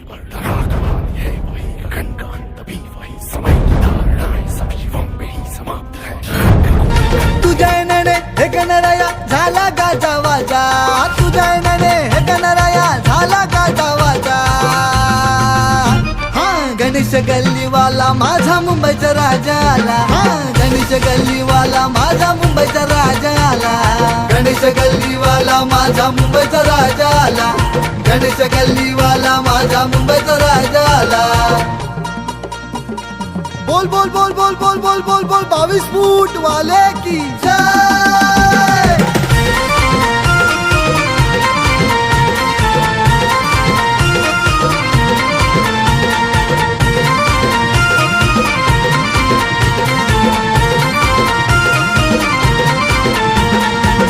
पर धराधमान है वही, गगन का अंत भी वही, समय की धारणा है सब शिवम में ही समाप्त है। तुझ्या नने हे गणराया झाला गाजा वाजा, तुझ्या नने हे गणराया झाला गाजा वाजा. गणेश गल्लीवाला माझा मुंबईचा राजा आला, गणेश गल्लीवाला माझा मुंबईचा राजा आला, गणेश गल्लीवाला माझा मुंबईचा राजा आला, गणेश गल्लीवाला माझा मुंबईचा राजा आला. बोल बोल बोल बोल बोल बोल बोल बोल 22 फूट वाले की जय.